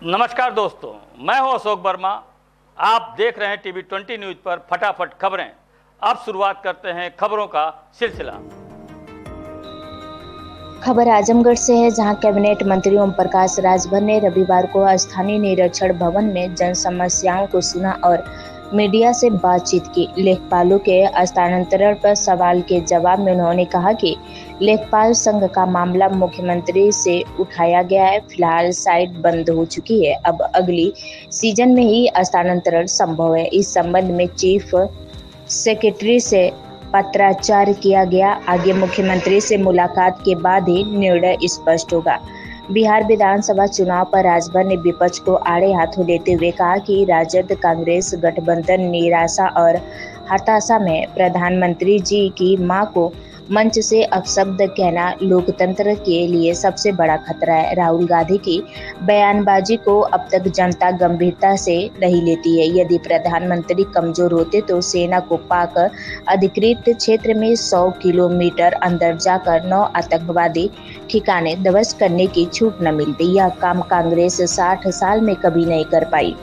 नमस्कार दोस्तों, मैं हूं अशोक वर्मा। आप देख रहे हैं टीवी 20 न्यूज पर फटाफट खबरें। अब शुरुआत करते हैं खबरों का सिलसिला। खबर आजमगढ़ से है, जहां कैबिनेट मंत्री ओम प्रकाश राजभर ने रविवार को स्थानीय निरीक्षण भवन में जन समस्याओं को सुना और मीडिया से बातचीत की। लेखपालों के स्थानांतरण पर सवाल के जवाब में उन्होंने कहा कि लेखपाल संघ का मामला मुख्यमंत्री से उठाया गया है। फिलहाल साइट बंद हो चुकी है, अब अगली सीजन में ही स्थानांतरण संभव है। इस संबंध में चीफ सेक्रेटरी से पत्राचार किया गया। आगे मुख्यमंत्री से मुलाकात के बाद ही निर्णय स्पष्ट होगा। बिहार विधानसभा चुनाव पर राजभर ने विपक्ष को आड़े हाथों लेते हुए कहा कि राजद कांग्रेस गठबंधन निराशा और हताशा में प्रधानमंत्री जी की मां को मंच से अपशब्द कहना लोकतंत्र के लिए सबसे बड़ा खतरा है। राहुल गांधी की बयानबाजी को अब तक जनता गंभीरता से नहीं लेती है। यदि प्रधानमंत्री कमजोर होते तो सेना को पाक अधिकृत क्षेत्र में 100 किलोमीटर अंदर जाकर 9 आतंकवादी ठिकाने ध्वस्त करने की छूट न मिलती। यह काम कांग्रेस 60 साल में कभी नहीं कर पाई।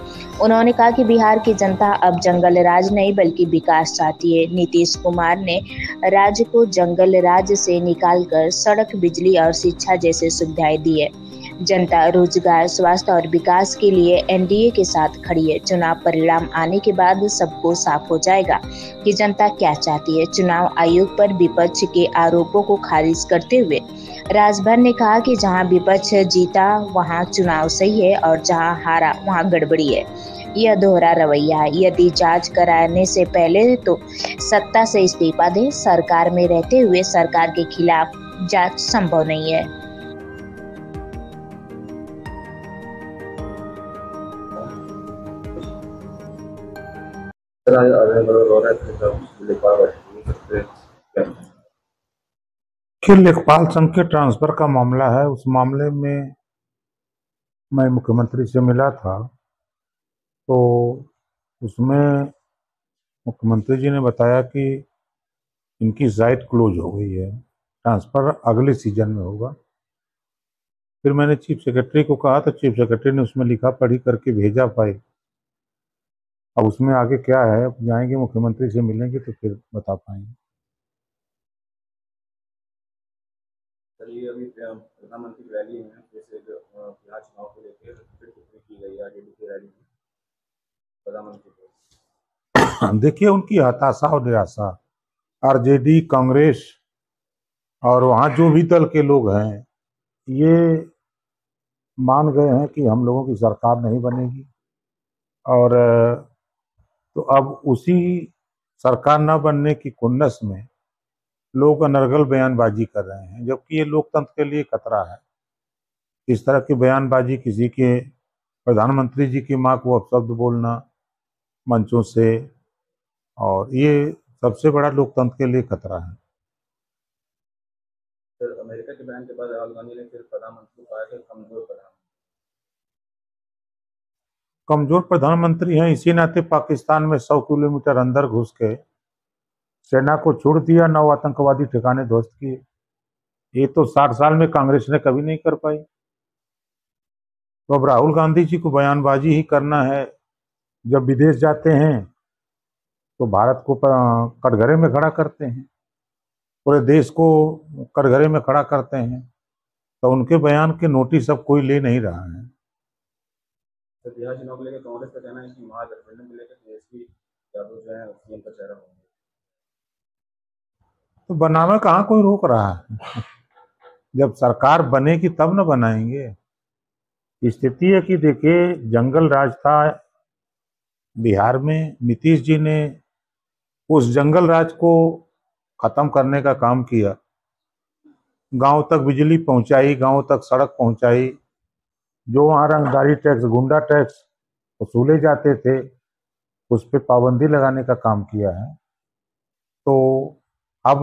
उन्होंने कहा कि बिहार की जनता अब जंगल राज नहीं बल्कि विकास चाहती है। नीतीश कुमार ने राज्य को जंगल राज से निकालकर सड़क, बिजली और शिक्षा जैसे सुविधाएं दी है। जनता रोजगार, स्वास्थ्य और विकास के लिए एनडीए के साथ खड़ी है। चुनाव परिणाम आने के बाद सबको साफ हो जाएगा कि जनता क्या चाहती है। चुनाव आयोग पर विपक्ष के आरोपों को खारिज करते हुए राजभर ने कहा कि जहां विपक्ष जीता वहां चुनाव सही है और जहां हारा वहां गड़बड़ी है। यह दोहरा रवैया है। यदि जांच कराने से पहले तो सत्ता से इस्तीफा दें। सरकार में रहते हुए सरकार के खिलाफ जांच संभव नहीं है। लेखपाल संघ के ट्रांसफर का मामला है। उस मामले में मैं मुख्यमंत्री से मिला था, तो उसमें मुख्यमंत्री जी ने बताया कि इनकी साइट क्लोज हो गई है, ट्रांसफर अगले सीजन में होगा। फिर मैंने चीफ सेक्रेटरी को कहा तो चीफ सेक्रेटरी ने उसमें लिखा पढ़ी करके भेजा फाइल। अब उसमें आगे क्या है, जाएंगे मुख्यमंत्री से मिलेंगे तो फिर बता पाएंगे। अभी प्रधानमंत्री की रैली है, जैसे बिहार चुनाव को लेकर की गई आरजेडी की रैली में प्रधानमंत्री को देखिए, उनकी हताशा और निराशा, आरजेडी, कांग्रेस और वहाँ जो भी दल के लोग हैं, ये मान गए हैं कि हम लोगों की सरकार नहीं बनेगी। और तो अब उसी सरकार न बनने की खुन्नस में लोग अनर्गल बयानबाजी कर रहे हैं, जबकि ये लोकतंत्र के लिए खतरा है। इस तरह की बयानबाजी, किसी के प्रधानमंत्री जी की मां को अपशब्द बोलना मंचों से, और ये सबसे बड़ा लोकतंत्र के लिए खतरा है। सर, अमेरिका के बयान के बाद राहुल गांधी ने फिर प्रधानमंत्री को कहा कि कमजोर प्रधानमंत्री हैं, इसी नाते पाकिस्तान में 100 किलोमीटर अंदर घुस के सेना को छोड़ दिया, 9 आतंकवादी ठिकाने ध्वस्त किए। ये तो 60 साल में कांग्रेस ने कभी नहीं कर पाई। तो अब राहुल गांधी जी को बयानबाजी ही करना है। जब विदेश जाते हैं तो भारत को कटघरे में खड़ा करते हैं, पूरे देश को कटघरे में खड़ा करते हैं, तो उनके बयान के नोटिस अब कोई ले नहीं रहा है। तो बिहार चुनाव को लेकर कांग्रेस का कहना है कि महागठबंधन को लेकर तेजस्वी यादव जो है सीएम का चेहरा होंगे, तो बनावे कहाँ कोई रोक रहा है। जब सरकार बनेगी तब न बनाएंगे। स्थिति है कि देखिए, जंगल राज था बिहार में, नीतीश जी ने उस जंगल राज को खत्म करने का काम किया। गांव तक बिजली पहुंचाई, गांव तक सड़क पहुंचाई। जो वहां रंगदारी टैक्स, गुंडा टैक्स वसूले जाते थे, उस पर पाबंदी लगाने का काम किया है। तो अब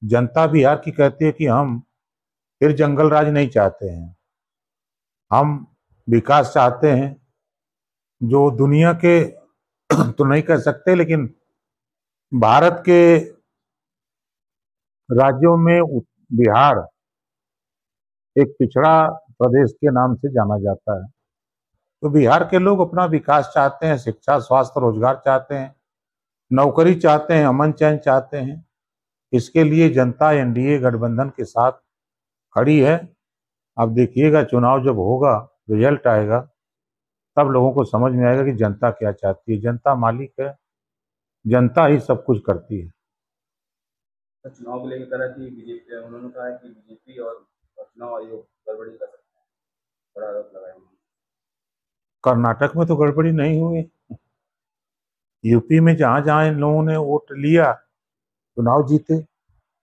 जनता बिहार की कहती है कि हम फिर जंगल राज नहीं चाहते हैं, हम विकास चाहते हैं। जो दुनिया के तो नहीं कह सकते, लेकिन भारत के राज्यों में बिहार एक पिछड़ा प्रदेश के नाम से जाना जाता है। तो बिहार के लोग अपना विकास चाहते हैं, शिक्षा, स्वास्थ्य, रोजगार चाहते हैं, नौकरी चाहते हैं, अमन चैन चाहते हैं। इसके लिए जनता एनडीए गठबंधन के साथ खड़ी है। अब देखिएगा, चुनाव जब होगा, रिजल्ट आएगा, तब लोगों को समझ में आएगा कि जनता क्या चाहती है। जनता मालिक है, जनता ही सब कुछ करती है। तो चुनाव को लेकर कहा कि बीजेपी, उन्होंने कहा है कि बीजेपी और चुनाव आयोग गड़बड़ी कर सकते हैं, बड़ा आरोप लगाया उन्होंने। कर्नाटक में तो गड़बड़ी नहीं हुई। यूपी में जहां जहां इन लोगों ने वोट लिया, चुनाव जीते,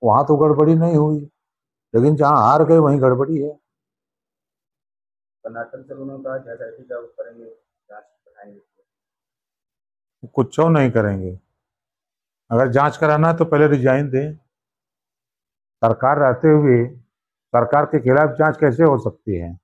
वहां तो गड़बड़ी नहीं हुई, लेकिन जहां हार गए वहीं गड़बड़ी है। कर्नाटक से उन्होंने कहा कि एसआईटी का वो करेंगे, जांच बढ़ाएंगे। कुछ नहीं करेंगे। अगर जांच कराना है तो पहले रिजाइन दें। सरकार रहते हुए सरकार के खिलाफ जांच कैसे हो सकती है?